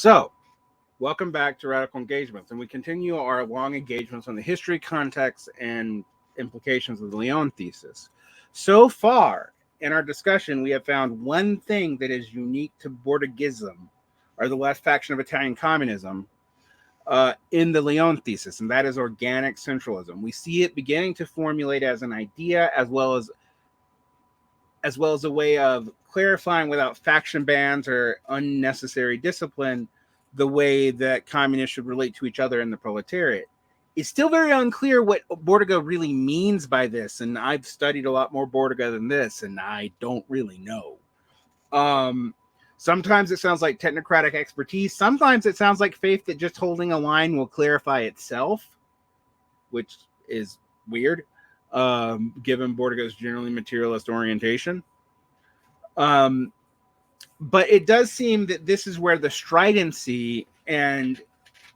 So, welcome back to Radical Engagements, and we continue our long engagements on the history, context, and implications of the Lyon Thesis. So far in our discussion, we have found one thing that is unique to Bordigism, or the last faction of Italian communism, in the Lyon Thesis, and that is organic centralism. We see it beginning to formulate as an idea, as well as a way of clarifying without faction bans or unnecessary discipline the way that communists should relate to each other in the proletariat. It's still very unclear what Bordiga really means by this, and I've studied a lot more Bordiga than this, and I don't really know. Sometimes it sounds like technocratic expertise. Sometimes it sounds like faith that just holding a line will clarify itself, which is weird, given Bordiga's generally materialist orientation. But it does seem that this is where the stridency and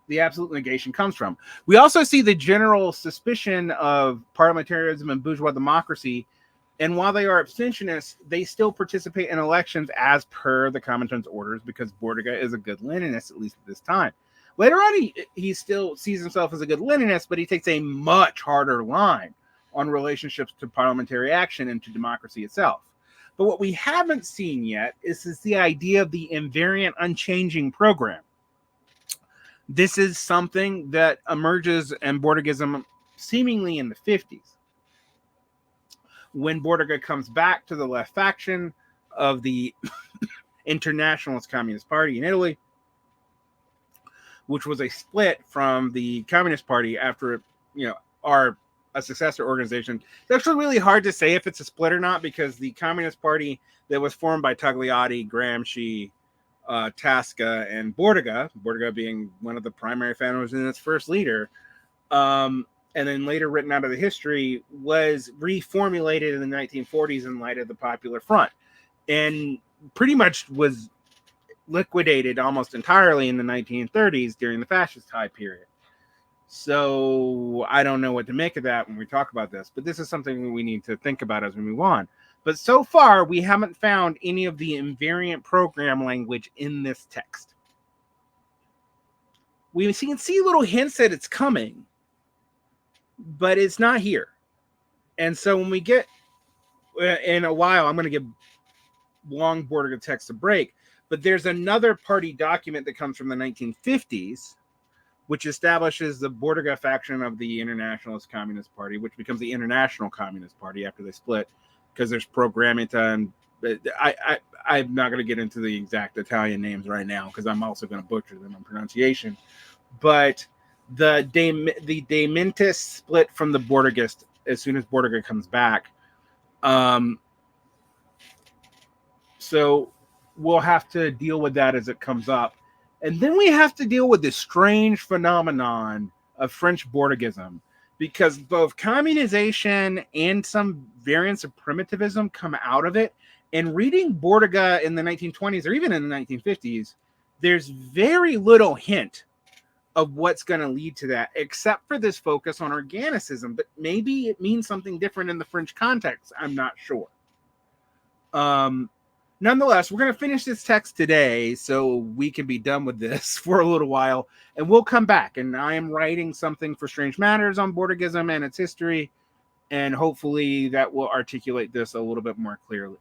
the absolute negation comes from. We also see the general suspicion of parliamentarism and bourgeois democracy, and while they are abstentionists, they still participate in elections as per the Comintern's orders, because Bordiga is a good Leninist, at least at this time. Later on, he still sees himself as a good Leninist, but he takes a much harder line on relationships to parliamentary action and to democracy itself. But what we haven't seen yet is the idea of the invariant, unchanging program. This is something that emerges in Bordigism seemingly in the 50s. When Bordiga comes back to the left faction of the Internationalist Communist Party in Italy, which was a split from the Communist Party after, a successor organization. It's actually really hard to say if it's a split or not, because the Communist Party that was formed by Togliatti, Gramsci, Tasca, and Bordiga being one of the primary founders and its first leader, and then later written out of the history, was reformulated in the 1940s in light of the Popular Front, and pretty much was liquidated almost entirely in the 1930s during the fascist high period. So I don't know what to make of that when we talk about this, but this is something we need to think about as we move on. But so far, we haven't found any of the invariant program language in this text. We can see little hints that it's coming, but it's not here. And so when we get, in a while, I'm going to give long Bordiga text a break, but there's another party document that comes from the 1950s, which establishes the Bordiga faction of the Internationalist Communist Party, which becomes the International Communist Party after they split, because there's Programmita, and I'm not going to get into the exact Italian names right now, because I'm also going to butcher them on pronunciation. But the De Mentis split from the Bordigist as soon as Bordiga comes back. So we'll have to deal with that as it comes up. And then we have to deal with this strange phenomenon of French Bordigism, because both communization and some variants of primitivism come out of it. And reading Bordiga in the 1920s or even in the 1950s, there's very little hint of what's going to lead to that, except for this focus on organicism. But maybe it means something different in the French context. I'm not sure. Nonetheless, we're going to finish this text today so we can be done with this for a little while, and we'll come back. And I am writing something for Strange Matters on Bordigism and its history, and hopefully that will articulate this a little bit more clearly.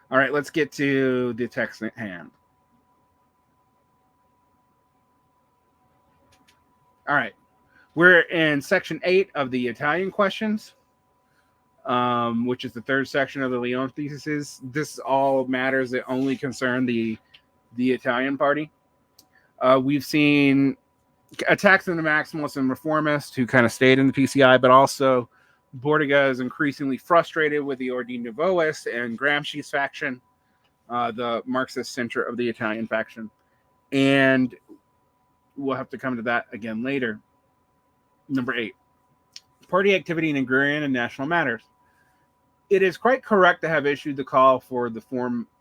All right, let's get to the text at hand. All right, we're in section 8 of the Italian questions, which is the third section of the Lyon Theses. This all matters that only concern the Italian party. We've seen attacks on the maximalists and reformists who kind of stayed in the PCI, but also Bordiga is increasingly frustrated with the Ordine Nouveauists and Gramsci's faction, the Marxist center of the Italian faction. And we'll have to come to that again later. Number 8, party activity in agrarian and national matters. It is quite correct to have issued the call for the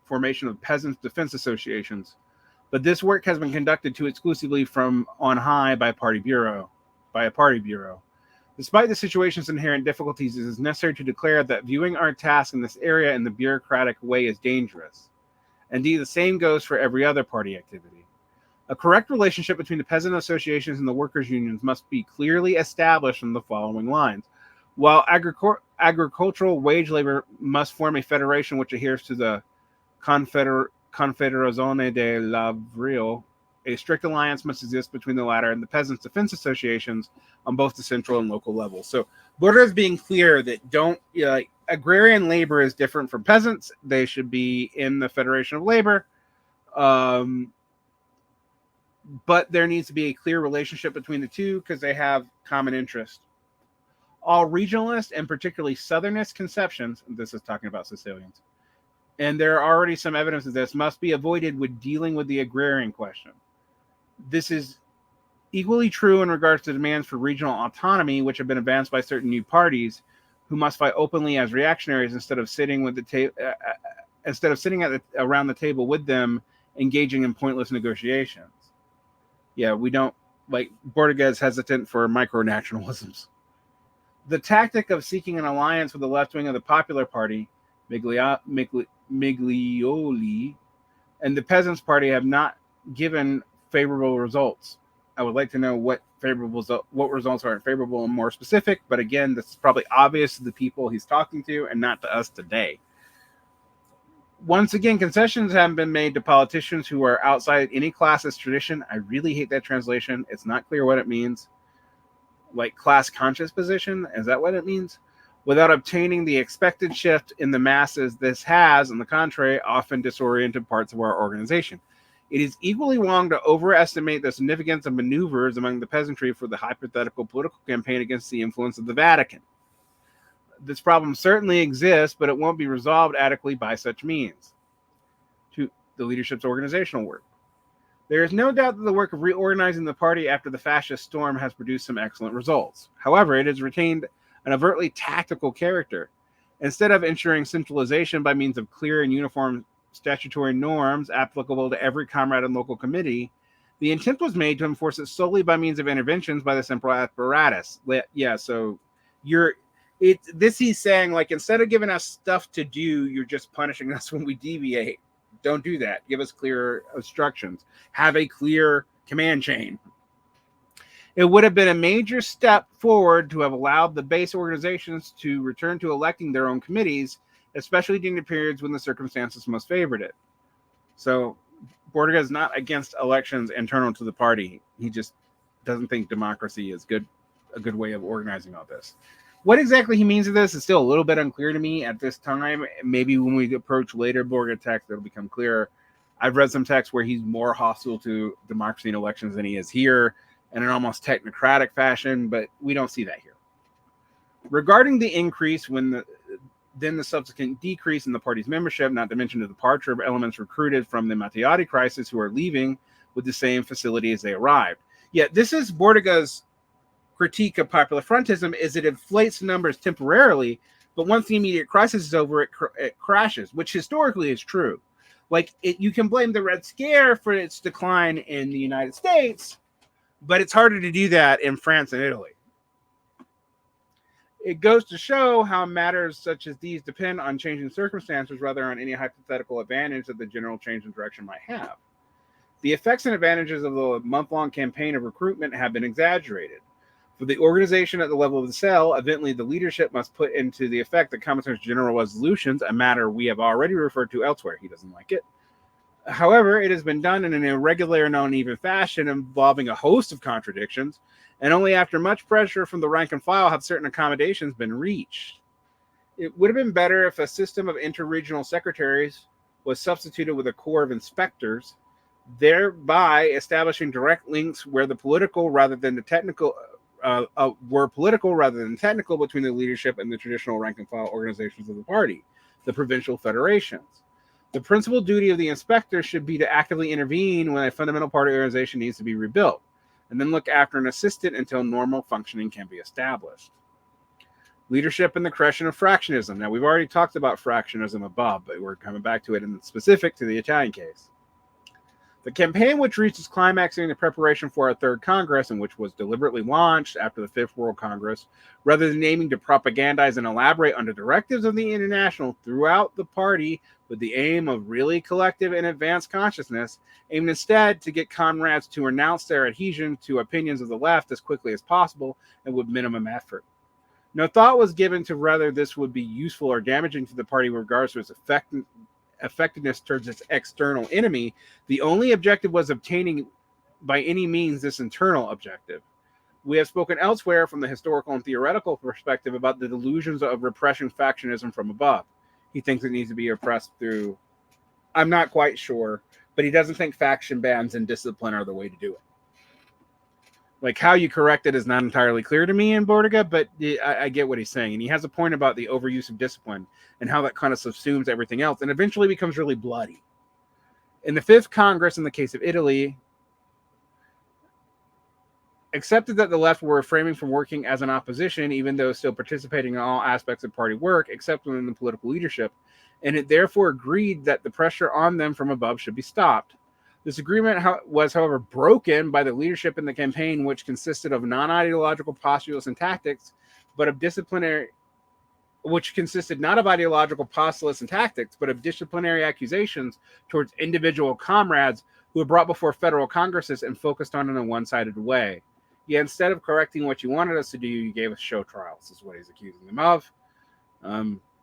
formation of peasants' defense associations, but this work has been conducted too exclusively from on high by a party bureau. Despite the situation's inherent difficulties, it is necessary to declare that viewing our task in this area in the bureaucratic way is dangerous. Indeed, the same goes for every other party activity. A correct relationship between the peasant associations and the workers' unions must be clearly established on the following lines. While agricultural wage labor must form a federation which adheres to the Confederazione de la Brill, a strict alliance must exist between the latter and the peasants' defense associations on both the central and local levels. So Broder is being clear that agrarian labor is different from peasants. They should be in the Federation of Labor. But there needs to be a clear relationship between the two because they have common interest. All regionalist and particularly Southernist conceptions, this is talking about Sicilians, and there are already some evidence of this, must be avoided with dealing with the agrarian question. This is equally true in regards to demands for regional autonomy, which have been advanced by certain new parties who must fight openly as reactionaries instead of sitting around the table with them, engaging in pointless negotiations. Yeah, we don't like Bordiga is hesitant for micronationalisms. The tactic of seeking an alliance with the left wing of the Popular Party, Miglioli, and the Peasants' Party have not given favorable results. I would like to know what results aren't favorable and more specific, but again, this is probably obvious to the people he's talking to and not to us today. Once again, concessions have been made to politicians who are outside any classist tradition. I really hate that translation. It's not clear what it means. Like class-conscious position, is that what it means? Without obtaining the expected shift in the masses, this has, on the contrary, often disoriented parts of our organization. It is equally wrong to overestimate the significance of maneuvers among the peasantry for the hypothetical political campaign against the influence of the Vatican. This problem certainly exists, but it won't be resolved adequately by such means. To the leadership's organizational work. There is no doubt that the work of reorganizing the party after the fascist storm has produced some excellent results. However, it has retained an overtly tactical character. Instead of ensuring centralization by means of clear and uniform statutory norms applicable to every comrade and local committee, the attempt was made to enforce it solely by means of interventions by the central apparatus. Yeah, so he's saying, like, instead of giving us stuff to do, you're just punishing us when we deviate. Don't do that. Give us clear instructions. Have a clear command chain. It would have been a major step forward to have allowed the base organizations to return to electing their own committees, especially during the periods when the circumstances most favored it. So Bordiga is not against elections internal to the party. He just doesn't think democracy is a good way of organizing all this. What exactly he means of this is still a little bit unclear to me at this time. Maybe when we approach later Bordiga texts, it'll become clearer. I've read some texts where he's more hostile to democracy and elections than he is here in an almost technocratic fashion, but we don't see that here. Regarding the increase then the subsequent decrease in the party's membership, not to mention the departure of elements recruited from the Matteotti crisis who are leaving with the same facility as they arrived. Yet this is Bordiga's critique of popular frontism, is it inflates numbers temporarily, but once the immediate crisis is over, it crashes, which historically is true. Like, you can blame the Red Scare for its decline in the United States, but it's harder to do that in France and Italy. It goes to show how matters such as these depend on changing circumstances rather than on any hypothetical advantage that the general change in direction might have. The effects and advantages of the month-long campaign of recruitment have been exaggerated. For the organization at the level of the cell, evidently the leadership must put into the effect the Commissar's general resolutions, a matter we have already referred to elsewhere. He doesn't like it. However, it has been done in an irregular and uneven fashion involving a host of contradictions, and only after much pressure from the rank and file have certain accommodations been reached. It would have been better if a system of interregional secretaries was substituted with a corps of inspectors, thereby establishing direct links where the political rather than the technical were political rather than technical between the leadership and the traditional rank and file organizations of the party, the provincial federations. The principal duty of the inspector should be to actively intervene when a fundamental party organization needs to be rebuilt, and then look after an assistant until normal functioning can be established. Leadership and the correction of fractionism. Now, we've already talked about fractionism above, but we're coming back to it in specific to the Italian case. The campaign, which reached its climax during the preparation for our Third Congress, and which was deliberately launched after the Fifth World Congress, rather than aiming to propagandize and elaborate on the directives of the International throughout the party, with the aim of really collective and advanced consciousness, aimed instead to get comrades to renounce their adhesion to opinions of the left as quickly as possible and with minimum effort. No thought was given to whether this would be useful or damaging to the party with regards to its effectiveness towards its external enemy. The only objective was obtaining by any means this internal objective. We have spoken elsewhere from the historical and theoretical perspective about the delusions of repression factionism from above. He thinks it needs to be repressed through, I'm not quite sure, but he doesn't think faction bans and discipline are the way to do it. Like, how you correct it is not entirely clear to me in Bordiga, but I get what he's saying. And he has a point about the overuse of discipline and how that kind of subsumes everything else and eventually becomes really bloody. In the Fifth Congress, in the case of Italy, accepted that the left were refraining from working as an opposition, even though still participating in all aspects of party work, except within the political leadership, and it therefore agreed that the pressure on them from above should be stopped. This agreement was, however, broken by the leadership in the campaign, which consisted of non-ideological postulates and tactics, but of disciplinary, which consisted not of ideological postulates and tactics, but of disciplinary accusations towards individual comrades who were brought before federal congresses and focused on in a one-sided way. Yet instead of correcting what you wanted us to do, you gave us show trials, is what he's accusing them of.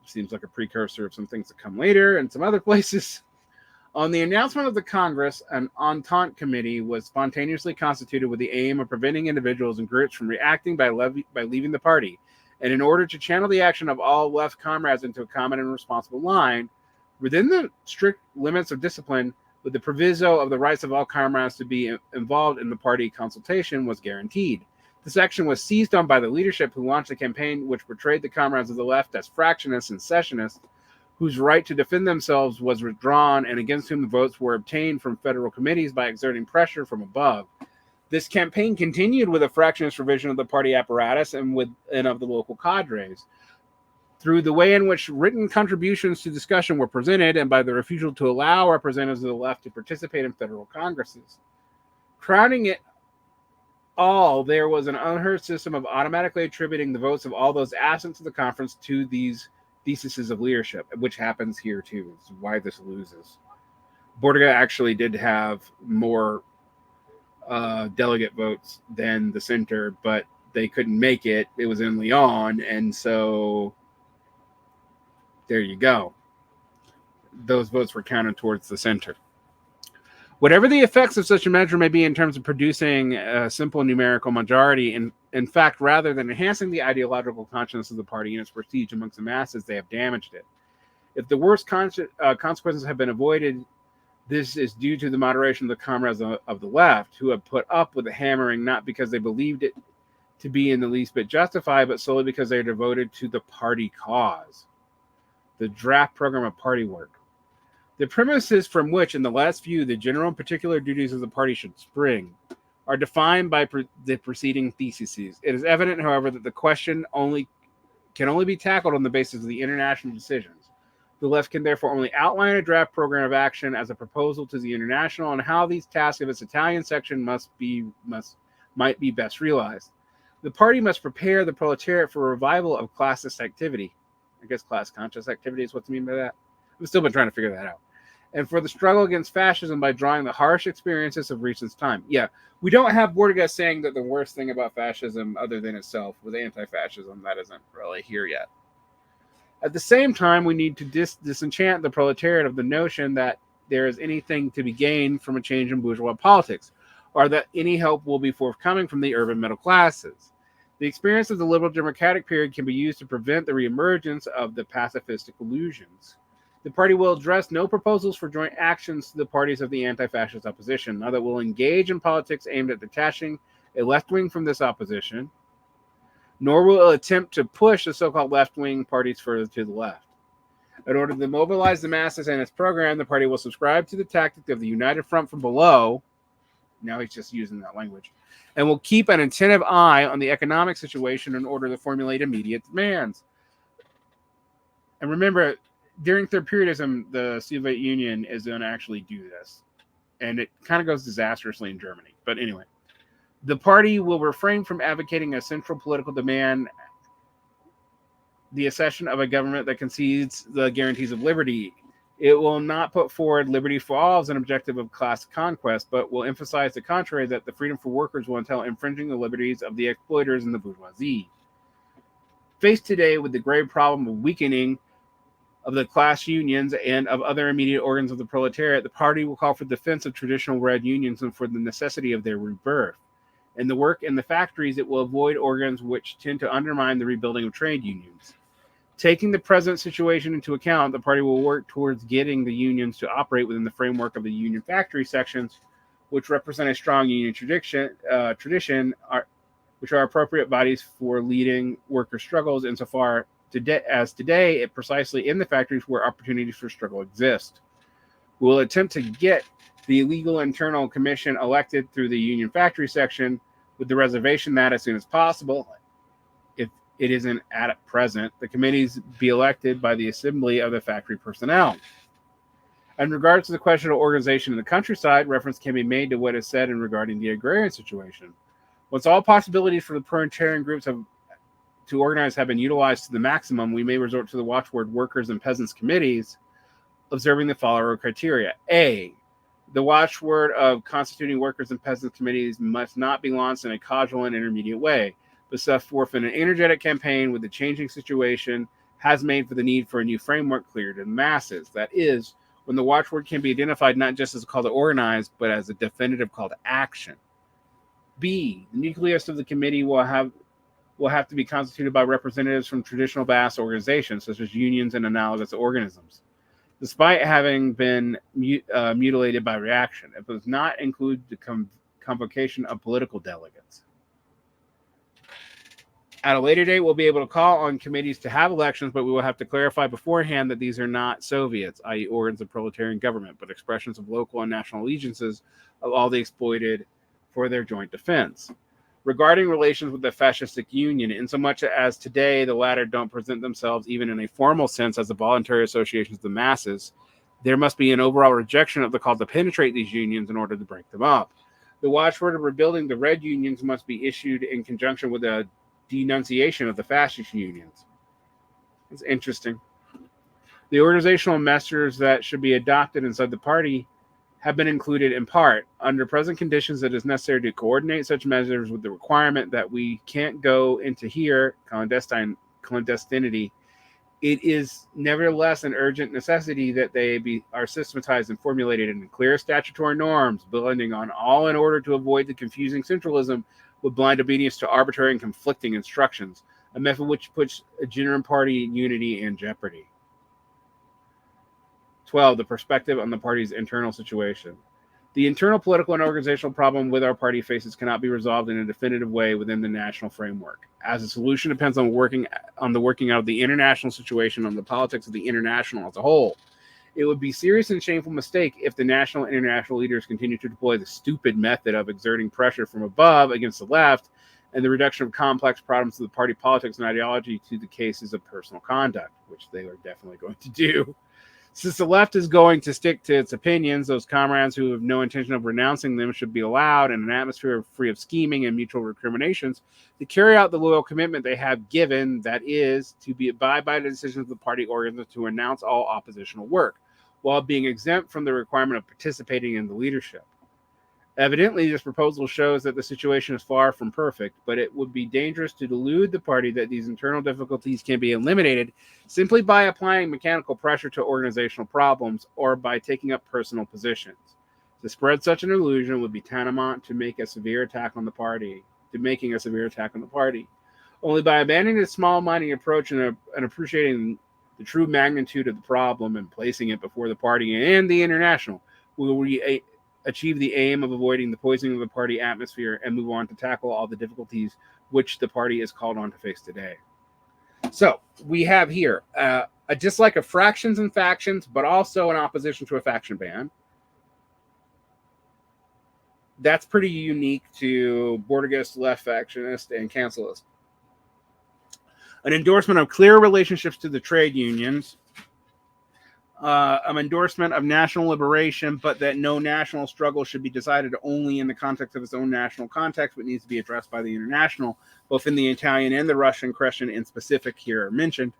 Seems like a precursor of some things that come later and some other places. On the announcement of the Congress, an Entente Committee was spontaneously constituted with the aim of preventing individuals and groups from reacting by leaving the party. And in order to channel the action of all left comrades into a common and responsible line, within the strict limits of discipline, with the proviso of the rights of all comrades to be involved in the party consultation was guaranteed. This action was seized on by the leadership who launched a campaign which portrayed the comrades of the left as fractionists and sessionists, whose right to defend themselves was withdrawn and against whom the votes were obtained from federal committees by exerting pressure from above. This campaign continued with a fractionist revision of the party apparatus and of the local cadres, through the way in which written contributions to discussion were presented and by the refusal to allow representatives of the left to participate in federal congresses. Crowning it all, there was an unheard system of automatically attributing the votes of all those absent to the conference to these theses of leadership, which happens here too. It's why this loses. Bordiga actually did have more delegate votes than the center, but they couldn't make it. It was in Lyon, and so there you go. Those votes were counted towards the center. Whatever the effects of such a measure may be in terms of producing a simple numerical majority, in fact, rather than enhancing the ideological consciousness of the party and its prestige amongst the masses, they have damaged it. If the worst consequences have been avoided, this is due to the moderation of the comrades of the left, who have put up with the hammering not because they believed it to be in the least bit justified, but solely because they are devoted to the party cause, the draft program of party work. The premises from which, in the last view, the general and particular duties of the party should spring are defined by the preceding theses. It is evident, however, that the question can only be tackled on the basis of the international decisions. The left can therefore only outline a draft program of action as a proposal to the international on how these tasks of its Italian section might be best realized. The party must prepare the proletariat for a revival of classist activity. I guess class conscious activity is what's mean by that. I've still been trying to figure that out. And for the struggle against fascism by drawing the harsh experiences of recent time. Yeah, we don't have Bordiga saying that the worst thing about fascism, other than itself, was anti-fascism. That isn't really here yet. At the same time, we need to disenchant the proletariat of the notion that there is anything to be gained from a change in bourgeois politics, or that any help will be forthcoming from the urban middle classes. The experience of the liberal democratic period can be used to prevent the reemergence of the pacifistic illusions. The party will address no proposals for joint actions to the parties of the anti-fascist opposition, nor that will engage in politics aimed at detaching a left wing from this opposition, nor will it attempt to push the so-called left-wing parties further to the left. In order to mobilize the masses and its program, the party will subscribe to the tactic of the united front from below. Now he's just using that language. And will keep an attentive eye on the economic situation in order to formulate immediate demands. And remember, during third periodism, the Soviet Union is going to actually do this. And it kind of goes disastrously in Germany. But anyway, the party will refrain from advocating a central political demand, the accession of a government that concedes the guarantees of liberty, It will not put forward liberty for all as an objective of class conquest, but will emphasize the contrary, that the freedom for workers will entail infringing the liberties of the exploiters and the bourgeoisie. Faced today with the grave problem of weakening of the class unions and of other immediate organs of the proletariat, the party will call for the defense of traditional red unions and for the necessity of their rebirth. In the work in the factories, it will avoid organs which tend to undermine the rebuilding of trade unions. Taking the present situation into account, the party will work towards getting the unions to operate within the framework of the union factory sections, which represent a strong union tradition, which are appropriate bodies for leading worker struggles insofar as today, it precisely in the factories where opportunities for struggle exist. We will attempt to get the legal internal commission elected through the union factory section, with the reservation that as soon as possible, if it isn't at present, the committees be elected by the assembly of the factory personnel. In regards to the question of organization in the countryside, reference can be made to what is said in regarding the agrarian situation. Once all possibilities for the proletarian groups to organize have been utilized to the maximum, we may resort to the watchword workers and peasants committees, observing the following criteria. A, the watchword of constituting workers and peasants committees must not be launched in a casual and intermediate way, but set forth in an energetic campaign with the changing situation has made for the need for a new framework clear to the masses. That is, when the watchword can be identified not just as a call to organize, but as a definitive call to action. B, the nucleus of the committee will have to be constituted by representatives from traditional vast organizations, such as unions and analogous organisms, despite having been mutilated by reaction. It does not include the convocation of political delegates. At a later date, we'll be able to call on committees to have elections, but we will have to clarify beforehand that these are not Soviets, i.e. organs of proletarian government, but expressions of local and national allegiances of all the exploited for their joint defense. Regarding relations with the fascistic union, insomuch as today the latter don't present themselves even in a formal sense as the voluntary associations of the masses, there must be an overall rejection of the call to penetrate these unions in order to break them up. The watchword of rebuilding the red unions must be issued in conjunction with a denunciation of the fascist unions. It's interesting. The organizational measures that should be adopted inside the party have been included in part. Under present conditions, it is necessary to coordinate such measures with the requirement that we can't go into here, clandestinity. It is nevertheless an urgent necessity that they are systematized and formulated in clear statutory norms, blending on all in order to avoid the confusing centralism with blind obedience to arbitrary and conflicting instructions, a method which puts a genuine party unity in jeopardy. 12. The perspective on the party's internal situation. The internal political and organizational problem with our party faces cannot be resolved in a definitive way within the national framework, as the solution depends on the working out of the international situation, on the politics of the international as a whole. It would be a serious and shameful mistake if the national and international leaders continue to deploy the stupid method of exerting pressure from above against the left and the reduction of complex problems of the party politics and ideology to the cases of personal conduct, which they are definitely going to do. Since the left is going to stick to its opinions, those comrades who have no intention of renouncing them should be allowed, in an atmosphere free of scheming and mutual recriminations, to carry out the loyal commitment they have given, that is, to abide by the decisions of the party organs to renounce all oppositional work, while being exempt from the requirement of participating in the leadership. Evidently, this proposal shows that the situation is far from perfect, but it would be dangerous to delude the party that these internal difficulties can be eliminated simply by applying mechanical pressure to organizational problems or by taking up personal positions. To spread such an illusion would be tantamount to making a severe attack on the party. Only by abandoning the small-minded approach and appreciating the true magnitude of the problem and placing it before the party and the international will we achieve the aim of avoiding the poisoning of the party atmosphere and move on to tackle all the difficulties which the party is called on to face today. So we have here a dislike of fractions and factions, but also an opposition to a faction ban. That's pretty unique to Bordigist, left factionist, and cancelist. An endorsement of clear relationships to the trade unions. An endorsement of national liberation, but that no national struggle should be decided only in the context of its own national context, but needs to be addressed by the international, both in the Italian and the Russian question in specific here mentioned.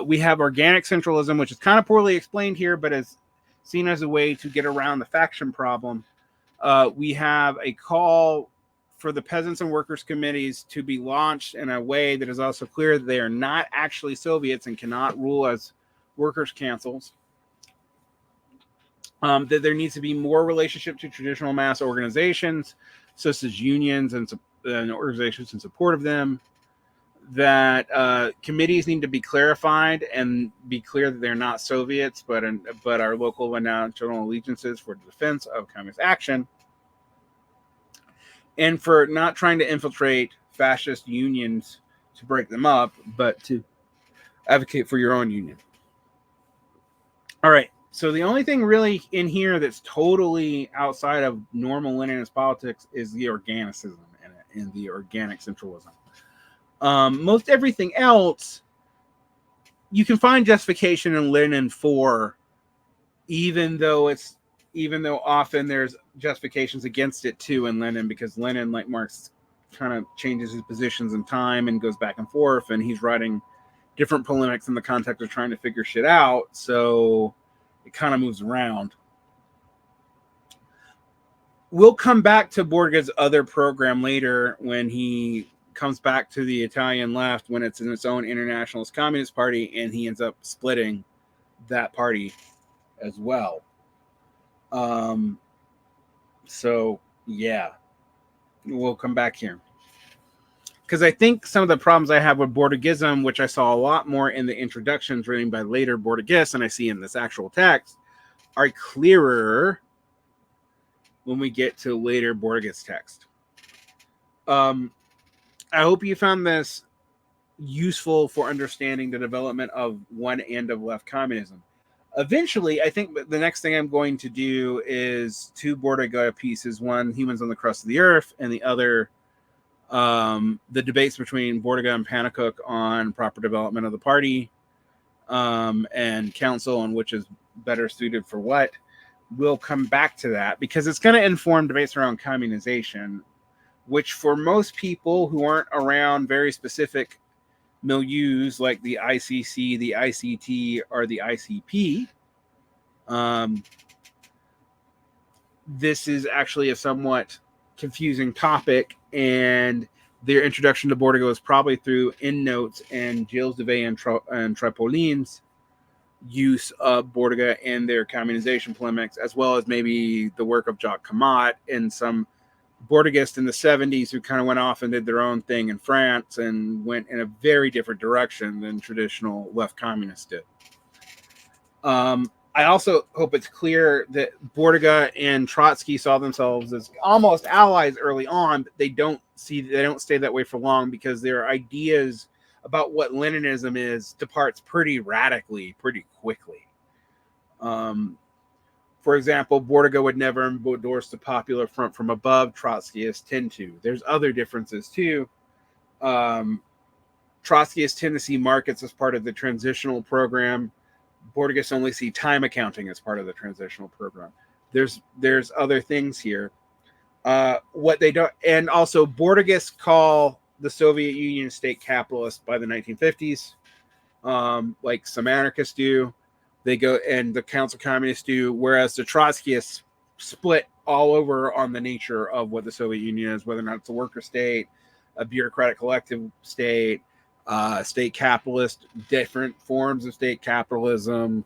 We have organic centralism, which is kind of poorly explained here, but is seen as a way to get around the faction problem. We have a call for the peasants and workers committees to be launched in a way that is also clear that they are not actually Soviets and cannot rule as workers' councils. That there needs to be more relationship to traditional mass organizations, such as unions and organizations in support of them. That committees need to be clarified and be clear that they're not Soviets, but are local and national allegiances for the defense of communist action, and for not trying to infiltrate fascist unions to break them up, but to advocate for your own union. All right. So the only thing really in here that's totally outside of normal Leninist politics is the organicism and the organic centralism. Most everything else, you can find justification in Lenin for, even though often there's justifications against it too in Lenin, because Lenin, like Marx, kind of changes his positions in time and goes back and forth, and he's writing different polemics in the context of trying to figure shit out. So it kind of moves around. We'll come back to Bordiga's other program later when he comes back to the Italian left, when it's in its own internationalist communist party, and he ends up splitting that party as well. So yeah, we'll come back here, because I think some of the problems I have with Bordigism, which I saw a lot more in the introductions written by later Bordigists, and I see in this actual text, are clearer when we get to later Bordigist text. I hope you found this useful for understanding the development of one end of left communism. Eventually, I think the next thing I'm going to do is two Bordiga pieces, one, Humans on the Crust of the Earth, and the other, the debates between Bordiga and Pannekoek on proper development of the party, and council on which is better suited for what. We'll come back to that, because it's going to inform debates around communization, which for most people who aren't around very specific milieus like the ICC, the ICT, or the ICP, this is actually a somewhat confusing topic, and their introduction to Bordiga was probably through endnotes and Gilles Devey and Tripolin's use of Bordiga in their communization polemics, as well as maybe the work of Giacomo and some Bordigists in the 70s who kind of went off and did their own thing in France and went in a very different direction than traditional left communists did. I also hope it's clear that Bordiga and Trotsky saw themselves as almost allies early on, but they don't stay that way for long, because their ideas about what Leninism is departs pretty radically, pretty quickly. For example, Bordiga would never endorse the Popular Front from above. Trotskyists tend to. There's other differences too. Trotskyists tend to see markets as part of the transitional program. Bordigists only see time accounting as part of the transitional program. There's other things here. What they don't, and also Bordigists call the Soviet Union state capitalist by the 1950s, like some anarchists do. They go, and the Council Communists do, whereas the Trotskyists split all over on the nature of what the Soviet Union is, whether or not it's a worker state, a bureaucratic collective state, state capitalist, different forms of state capitalism,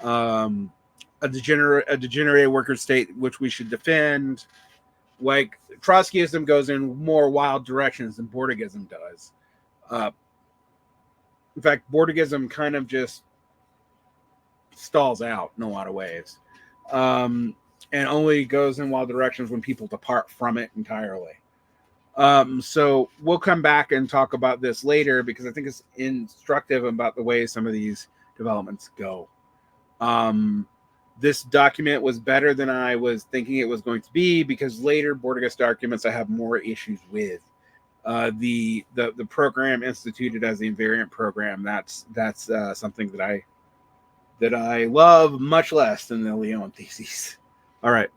a degenerate worker state which we should defend. Like, Trotskyism goes in more wild directions than Bordigism does. In fact, Bordigism kind of just stalls out in a lot of ways, and only goes in wild directions when people depart from it entirely. So we'll come back and talk about this later, because I think it's instructive about the way some of these developments go. This document was better than I was thinking it was going to be, because later Bordigist documents I have more issues with. The program instituted as the invariant program, that's something that I love much less than the Lyon Theses. All right.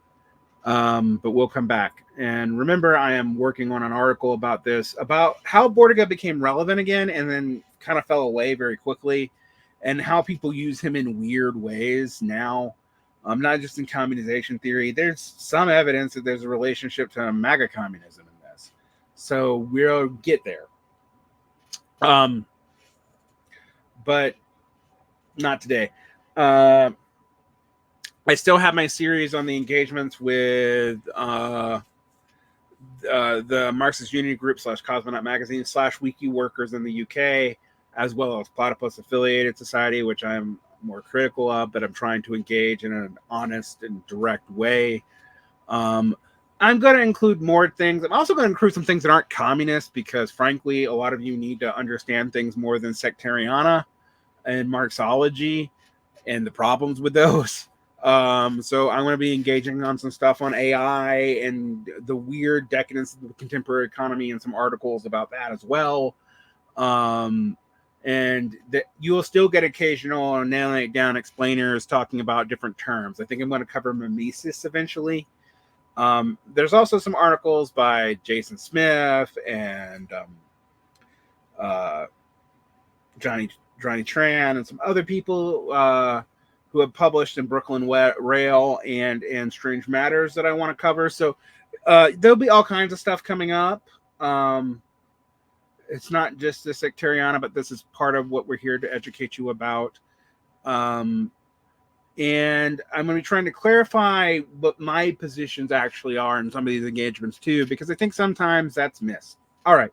But we'll come back. And remember, I am working on an article about this, about how Bordiga became relevant again and then kind of fell away very quickly. and how people use him in weird ways now. Not just in communization theory. There's some evidence that there's a relationship to MAGA communism in this. So we'll get there. But not today. I still have my series on the engagements with the Marxist Unity Group / Cosmonaut Magazine / Wiki Workers in the UK, as well as Platypus Affiliated Society, which I'm more critical of, but I'm trying to engage in an honest and direct way. I'm going to include more things. I'm also going to include some things that aren't communist, because frankly, a lot of you need to understand things more than sectariana and Marxology and the problems with those. So I'm going to be engaging on some stuff on AI and the weird decadence of the contemporary economy, and some articles about that as well. And that you will still get occasional nailing it down explainers talking about different terms. I think I'm going to cover mimesis eventually. There's also some articles by Jason Smith and Johnny Tran and some other people who have published in Brooklyn Rail and Strange Matters that I want to cover. So there'll be all kinds of stuff coming up. It's not just the sectariana, but this is part of what we're here to educate you about. And I'm going to be trying to clarify what my positions actually are in some of these engagements too, because I think sometimes that's missed. All right.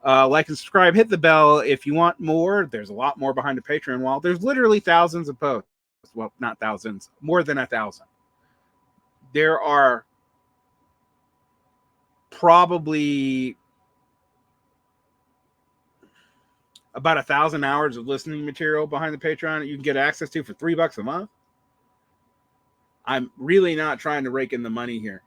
Like and subscribe, hit the bell if you want more. There's a lot more behind the Patreon wall. There's literally thousands of posts. Well, not thousands, more than 1,000. There are probably about 1,000 hours of listening material behind the Patreon that you can get access to for $3 a month. I'm really not trying to rake in the money here.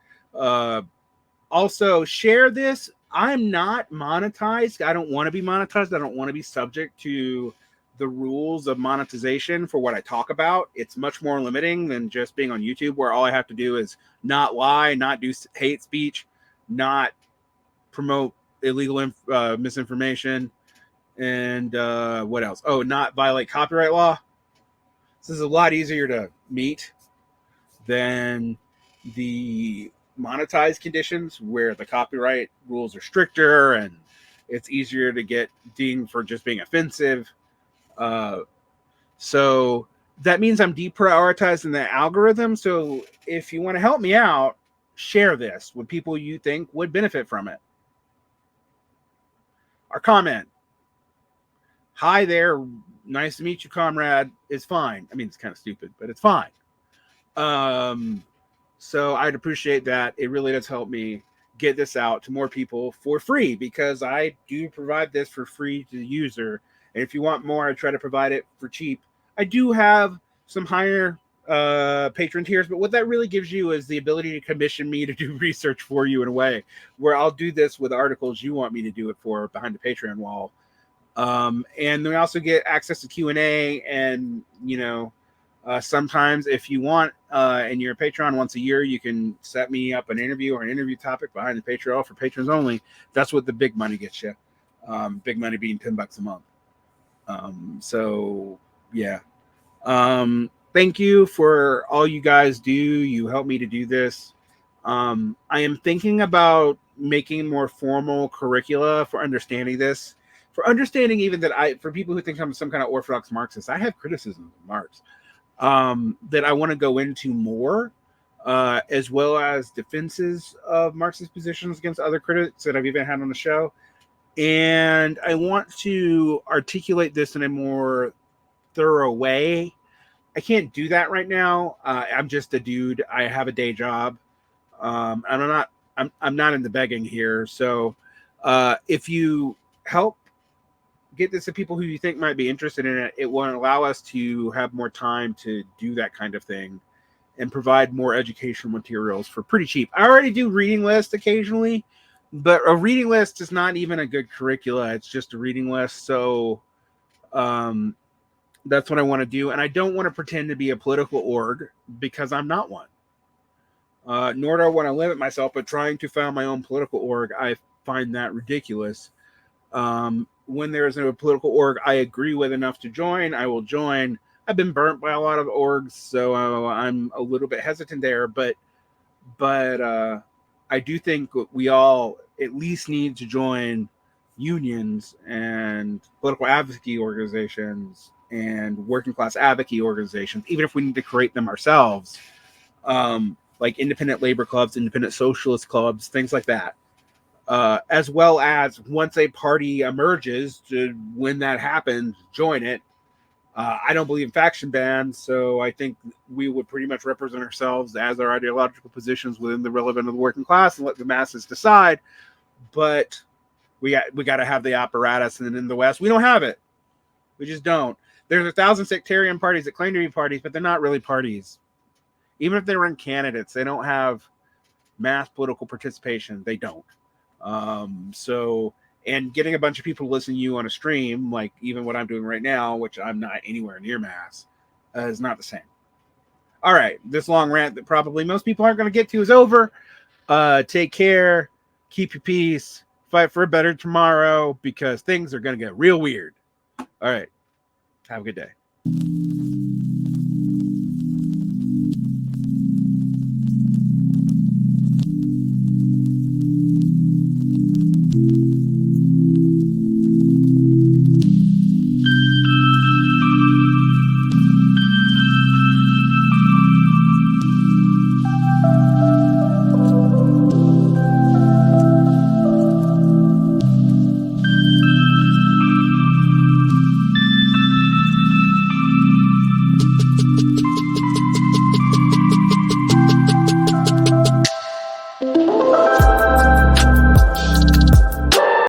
Also, share this. I'm not monetized. I don't want to be monetized. I don't want to be subject to the rules of monetization for what I talk about. It's much more limiting than just being on YouTube, where all I have to do is not lie, not do hate speech, not promote illegal misinformation, and what else? Oh, not violate copyright law. This is a lot easier to meet than the monetized conditions, where the copyright rules are stricter and it's easier to get dinged for just being offensive. So that means I'm deprioritizing the algorithm. So if you want to help me out, share this with people you think would benefit from it. Our comment, "Hi there, nice to meet you, comrade," is fine. I mean, it's kind of stupid, but it's fine. So I'd appreciate that. It really does help me get this out to more people for free, because I do provide this for free to the user. And if you want more, I try to provide it for cheap. I do have some higher patron tiers, but what that really gives you is the ability to commission me to do research for you in a way where I'll do this with articles you want me to do it for behind the Patreon wall. And then we also get access to Q&A, and, you know, sometimes if you want, and you're a Patreon once a year, you can set me up an interview or an interview topic behind the Patreon for patrons only. That's what the big money gets you. Big money being $10 a month. So yeah. Thank you for all you guys do. You help me to do this. I am thinking about making more formal curricula for understanding this, for understanding even that for people who think I'm some kind of orthodox Marxist, I have criticism of Marx. That I want to go into more, as well as defenses of Marxist positions against other critics that I've even had on the show. And I want to articulate this in a more thorough way. I can't do that right now. I'm just a dude. I have a day job. I'm not in the begging here. So if you help get this to people who you think might be interested in it, it will allow us to have more time to do that kind of thing and provide more educational materials for pretty cheap. I already do reading lists occasionally, but a reading list is not even a good curricula. It's just a reading list. So that's what I want to do. And I don't want to pretend to be a political org, because I'm not one. Nor do I want to limit myself, but trying to found my own political org, I find that ridiculous. when there's a political org I agree with enough to join, I will join. I've been burnt by a lot of orgs, so I'm a little bit hesitant there. But I do think we all at least need to join unions and political advocacy organizations and working class advocacy organizations, even if we need to create them ourselves, like independent labor clubs, independent socialist clubs, things like that. As well as once a party emerges, when that happens, join it. I don't believe in faction bans, so I think we would pretty much represent ourselves as our ideological positions within the relevant of the working class and let the masses decide. But we got to have the apparatus, and in the West, we don't have it. We just don't. There's 1,000 sectarian parties that claim to be parties, but they're not really parties. Even if they run candidates, they don't have mass political participation. They don't. And getting a bunch of people to listen to you on a stream, like even what I'm doing right now, which I'm not anywhere near mass, is not the same. All right, this long rant that probably most people aren't going to get to is over. Take care, keep your peace, fight for a better tomorrow, because things are going to get real weird. All right, have a good day.